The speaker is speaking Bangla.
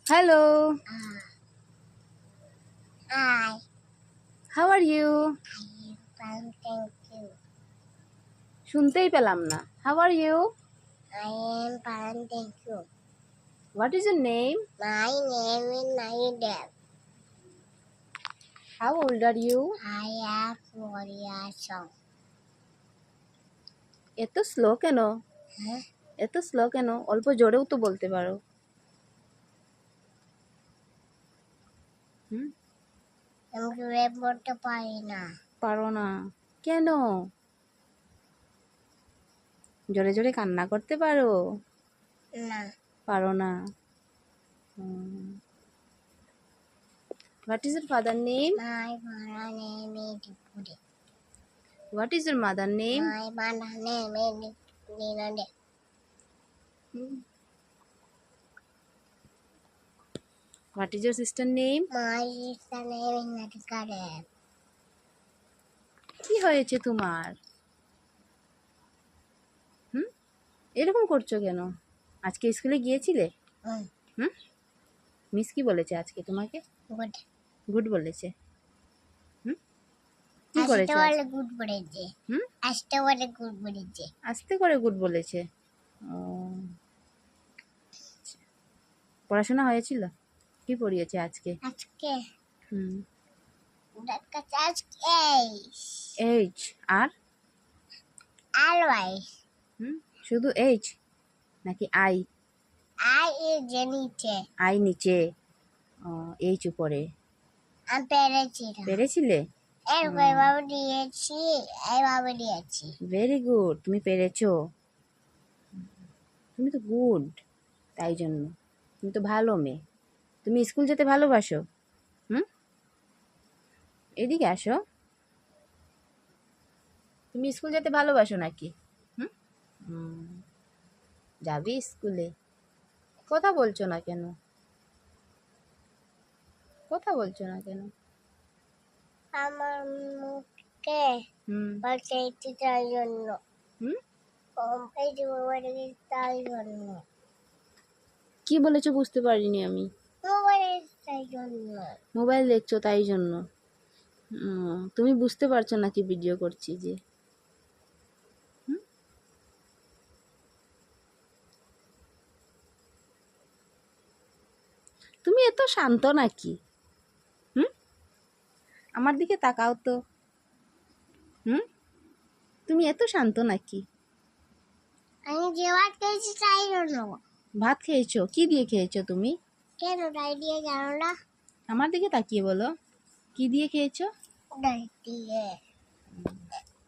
Hello, Hi, how are you? I'm fine, thank you. শুনতেই পেলাম না. How are you? I am fine, thank you. What is your name? My name is Naidem. How old are you? I am 4 years old. এত স্লো কেন? হ্যাঁ? এত স্লো কেন? অল্প জোরেও তো বলতে পারো. হুম? আমি জোরে পড়তে পারি না। পারো না. কেন? জোরে জোরে কান্না করতে পারো? না, পারো না. What is your father name? my mother name is Dipudi. What is your mother name? My mother name is Ninade. What is your sister name? My sister name is Natikare. কি হয়েছে তোমার? এরকম করছো কেন? আজকে স্কুলে গিয়েছিলে? হুম? মিস কি বলেছে আজকে তোমাকে? গুড। গুড বলেছে. কি আসতে করেছো? বলে গুড বলেছে। হুম? আসতে বলে গুড বলেছে। আস্তে করে গুড বলেছে. ও, পড়াশোনা হয়েছিল? কি পড়িয়েছে আজকে? আজকে হুম. দেখাচ্ছে আজকে এইচ আর আলওয়াই শুধু এইচ নাকি আই? আই এর নিচে আই নিচে, এইচ উপরে. আমি পেরেছিলাম। পেরেছিলে? এভাবে দিয়েছি, এইভাবে দিয়েছি। ভেরি গুড, তুমি পেরেছো. তুমি তো গুড, তাই জন্য তুমি তো ভালো মেয়ে. তুমি স্কুল যেতে ভালোবাসো? হুম, এদিকে আসো. তুমি স্কুল যেতে ভালোবাসো নাকি? হুম. হুম, যাবি স্কুলে? কথা বলছো না কেন? কথা বলছো না কেন? আমার মুখে হুম. বলছে এটি তার জন্য, হুম, এই যে মোবাইল তার জন্য, কি বলেছো বুঝতে পারিনি আমি. মোবাইল তার জন্য। মোবাইল দেখছো তাই জন্য? তুমি বুঝতে পারছো নাকি ভিডিও করছি যে? হুম? তুমি এত শান্ত নাকি? হুম, আমার দিকে তাকাও তো. হুম, তুমি এত শান্ত নাকি? আমি যে ভাত খেয়েছি তাই জন্য। ভাত খেয়েছো? কি দিয়ে খেয়েছো তুমি? কেন তাই দিয়ে জানো না? আমার দিকে তাকিয়ে বলো, কি দিয়ে খেয়েছো? তাই দিয়ে